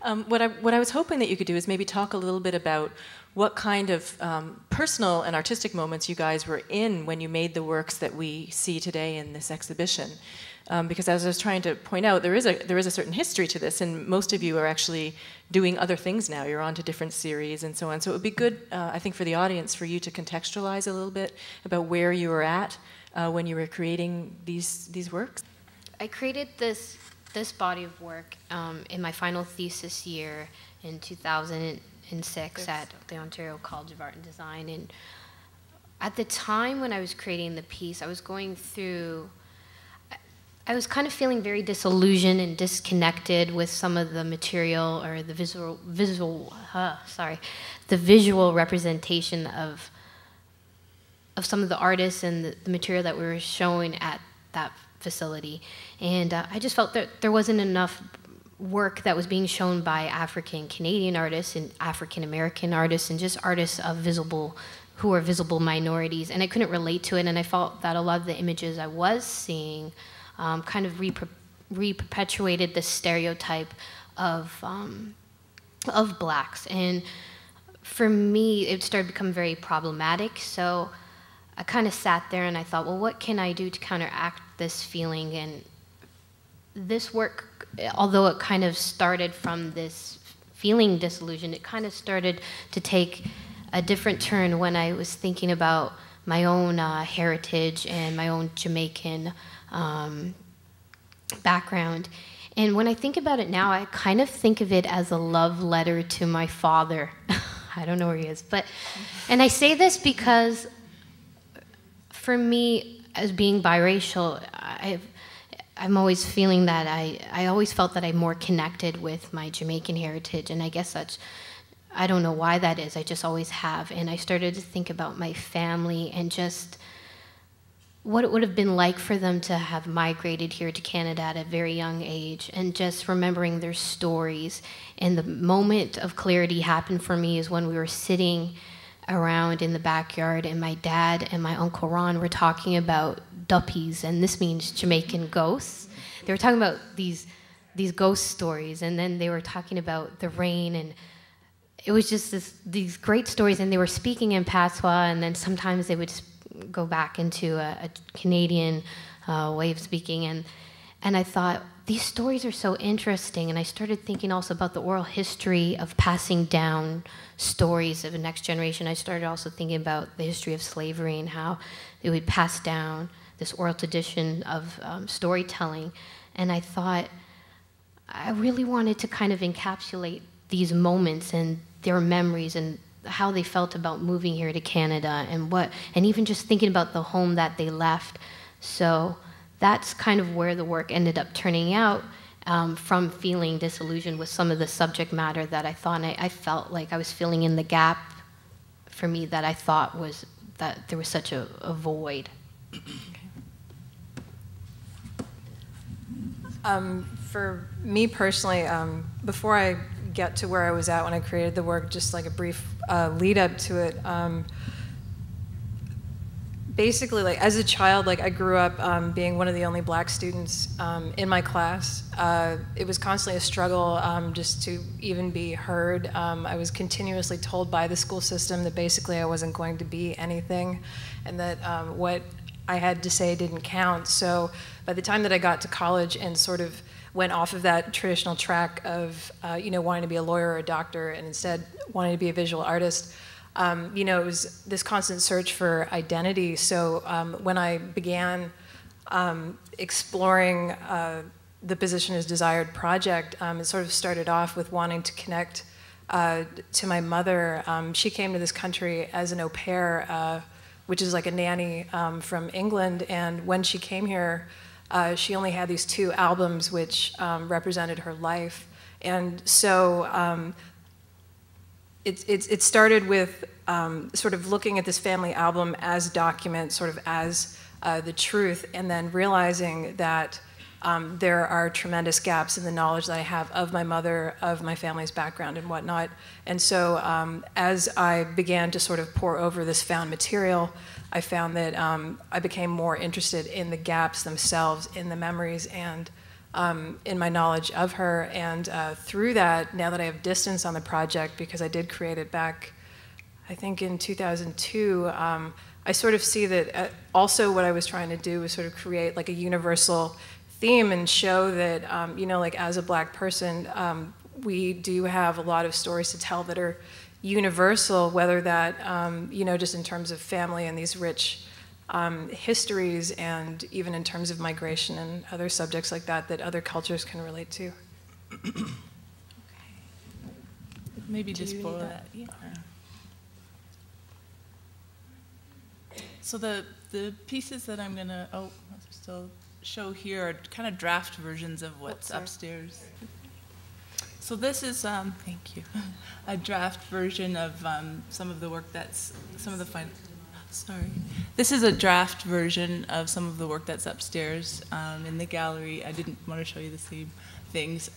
What I was hoping that you could do is maybe talk a little bit about what kind of personal and artistic moments you guys were in when you made the works that we see today in this exhibition. Because as I was trying to point out, there is a certain history to this, and most of you are actually doing other things now. You're on to different series and so on. So it would be good, I think, for the audience, for you to contextualize a little bit about where you were at when you were creating these works. I created this body of work in my final thesis year in 2006 at the Ontario College of Art and Design. And at the time when I was creating the piece, I was kind of feeling very disillusioned and disconnected with some of the material or the visual representation of some of the artists and the material that we were showing at that facility. And I just felt that there wasn't enough work that was being shown by African Canadian artists and African American artists and just artists who are visible minorities. And I couldn't relate to it, and I felt that a lot of the images I was seeing kind of re-perpetuated the stereotype of blacks. And for me, it started to become very problematic. So I kind of sat there and I thought, well, what can I do to counteract this feeling? And this work, although it kind of started from this feeling disillusioned, it kind of started to take a different turn when I was thinking about my own heritage and my own Jamaican background. And when I think about it now, I kind of think of it as a love letter to my father. I don't know where he is, and I say this because for me, as being biracial, I'm always feeling that I always felt that I'm more connected with my Jamaican heritage, and I guess I don't know why that is, I just always have. And I started to think about my family and just what it would have been like for them to have migrated here to Canada at a very young age, and just remembering their stories. And the moment of clarity happened for me is when we were sitting around in the backyard and my dad and my Uncle Ron were talking about duppies, and this means Jamaican ghosts. They were talking about these ghost stories, and then they were talking about the rain, and it was just these great stories, and they were speaking in patois, and then sometimes they would go back into a Canadian way of speaking, and I thought, these stories are so interesting, and I started thinking also about the oral history of passing down stories of the next generation. I started also thinking about the history of slavery and how it would pass down this oral tradition of storytelling, and I thought I really wanted to kind of encapsulate these moments and their memories and how they felt about moving here to Canada and even just thinking about the home that they left. So that's kind of where the work ended up turning out, from feeling disillusioned with some of the subject matter that I thought, I felt like I was filling in the gap for me that I thought was that there was such a void. For me personally, before I get to where I was at when I created the work, just like a brief lead up to it. Basically, like as a child, like I grew up being one of the only black students in my class. It was constantly a struggle just to even be heard. I was continuously told by the school system that basically I wasn't going to be anything, and that what I had to say didn't count. So by the time that I got to college and sort of went off of that traditional track of wanting to be a lawyer or a doctor, and instead wanting to be a visual artist, it was this constant search for identity. So when I began exploring the Position is Desired project, it sort of started off with wanting to connect to my mother. She came to this country as an au pair, which is like a nanny from England, and when she came here, she only had these 2 albums which represented her life. And so it started with sort of looking at this family album as document, sort of as the truth, and then realizing that there are tremendous gaps in the knowledge that I have of my mother, of my family's background and whatnot. And so as I began to sort of pore over this found material, I found that I became more interested in the gaps themselves, in the memories, and in my knowledge of her. And through that, now that I have distance on the project, because I did create it back, I think in 2002, I sort of see that also what I was trying to do was sort of create like a universal theme and show that, you know, like as a Black person, we do have a lot of stories to tell that are universal, whether that, you know, just in terms of family and these rich histories, and even in terms of migration and other subjects like that, that other cultures can relate to. Okay. Maybe just pull that. Yeah. So the pieces that I'm gonna still show here are kind of draft versions of what's upstairs. So this is thank you, a draft version of some of the work that's This is a draft version of some of the work that's upstairs in the gallery. I didn't want to show you the same things.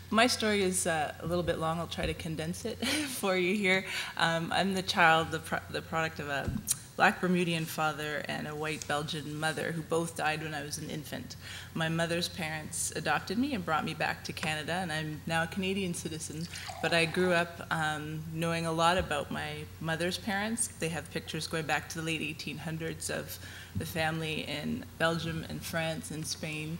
My story is a little bit long. I'll try to condense it for you here. I'm the child, the product of a Black Bermudian father and a white Belgian mother who both died when I was an infant. My mother's parents adopted me and brought me back to Canada, and I'm now a Canadian citizen, but I grew up knowing a lot about my mother's parents. They have pictures going back to the late 1800s of the family in Belgium and France and Spain.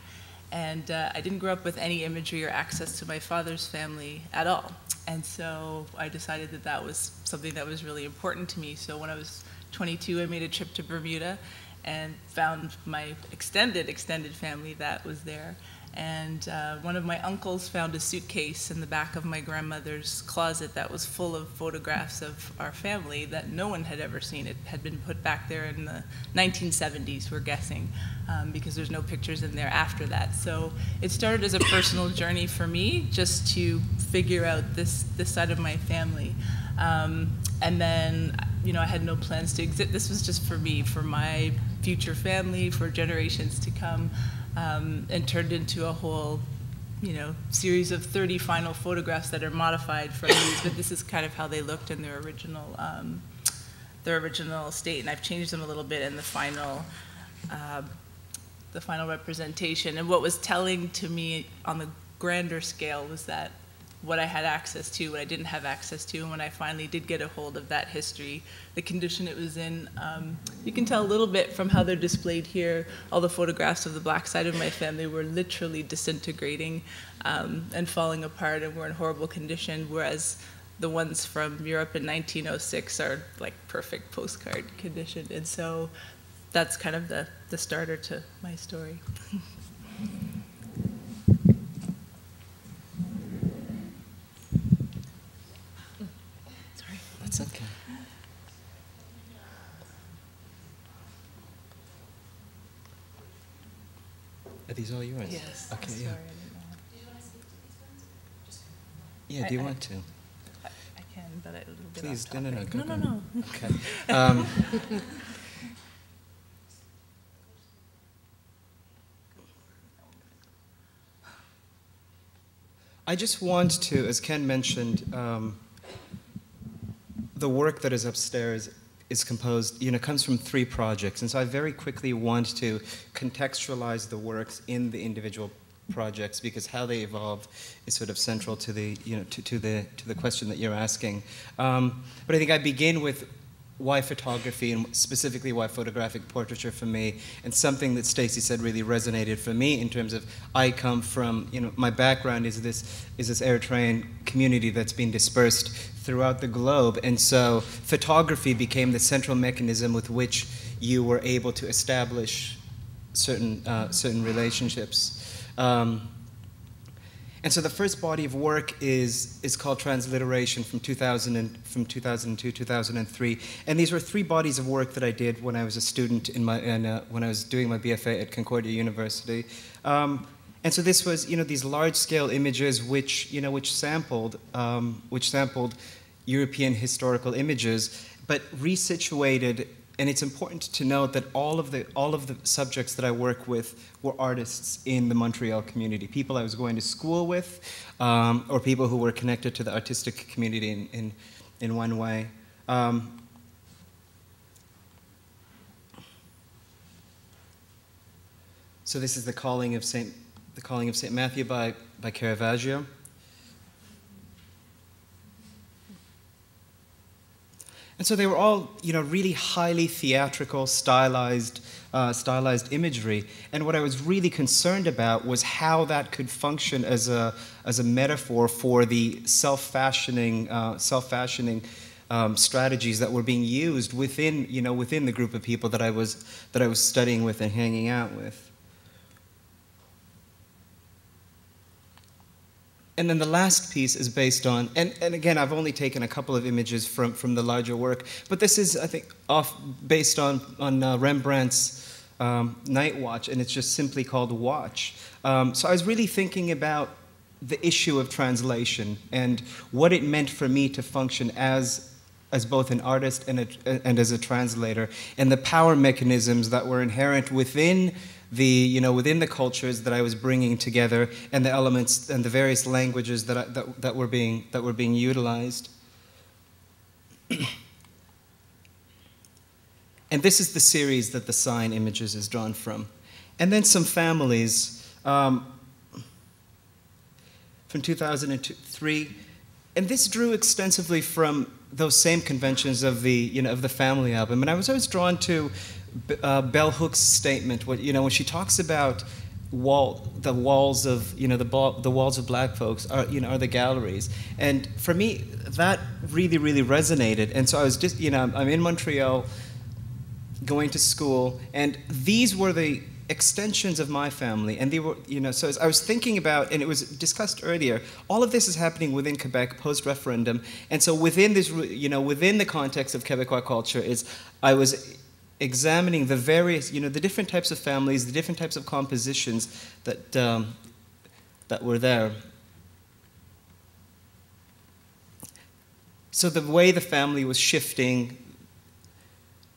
And I didn't grow up with any imagery or access to my father's family at all. And so I decided that that was something that was really important to me. So when I was 22, I made a trip to Bermuda and found my extended family that was there. And one of my uncles found a suitcase in the back of my grandmother's closet that was full of photographs of our family that no one had ever seen. It had been put back there in the 1970s, we're guessing, because there's no pictures in there after that. So it started as a personal journey for me, just to figure out this side of my family. And then, you know, I had no plans to exist. This was just for me, for my future family, for generations to come. And turned into a whole, you know, series of 30 final photographs that are modified from these, but this is kind of how they looked in their original state, and I've changed them a little bit in the final representation. And what was telling to me on the grander scale was that what I had access to, what I didn't have access to, and when I finally did get a hold of that history, the condition it was in, you can tell a little bit from how they're displayed here. All the photographs of the Black side of my family were literally disintegrating and falling apart and were in horrible condition, whereas the ones from Europe in 1906 are like perfect postcard condition. And so that's kind of the starter to my story. That's okay. Are these all yours? Yes. Okay, Sorry, yeah. I didn't know. Do you want to speak to these ones? Yeah, do you want to? I can, but a little bit Please, off no, topic. go. No. Okay. I just want to, as Ken mentioned, the work that is upstairs is composed, you know, comes from 3 projects. And so I very quickly want to contextualize the works in the individual projects, because how they evolved is sort of central to the, you know, to the question that you're asking. But I think I begin with why photography, and specifically why photographic portraiture for me, and something that Stacy said really resonated for me in terms of, I come from, you know, my background is this Eritrean community that's been dispersed throughout the globe, and so photography became the central mechanism with which you were able to establish certain relationships. And so the first body of work is called Transliteration from 2002, 2003. And these were 3 bodies of work that I did when I was a student when I was doing my BFA at Concordia University. And so this was, you know, these large-scale images which sampled European historical images, but resituated. And it's important to note that all of the subjects that I work with were artists in the Montreal community, people I was going to school with, or people who were connected to the artistic community in one way. So this is the calling of St. The Calling of St. Matthew by Caravaggio. And so they were all, really highly theatrical, stylized imagery. And what I was really concerned about was how that could function as a metaphor for the self-fashioning strategies that were being used within the group of people that I was studying with and hanging out with. And then the last piece is based on, and again, I've only taken a couple of images from the larger work, but this is, I think, based on Rembrandt's Night Watch, and it's just simply called Watch. So I was really thinking about the issue of translation and what it meant for me to function as both an artist and as a translator, and the power mechanisms that were inherent within the cultures that I was bringing together, and the elements and the various languages that were being utilized. And this is the series that the sign images is drawn from. And then some families from 2003, and this drew extensively from those same conventions of the family album. And I was always drawn to Bell Hooks' statement, when she talks about the walls of the walls of black folks are the galleries, and for me that really resonated. And so I was just I'm in Montreal, going to school, and these were the extensions of my family, and they were so as I was thinking about, and it was discussed earlier, all of this is happening within Quebec post-referendum, and so within this within the context of Quebecois culture I was examining the various, the different types of families, the different types of compositions that were there. So the way the family was shifting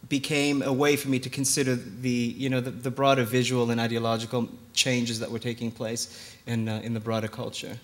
became a way for me to consider the broader visual and ideological changes that were taking place in the broader culture.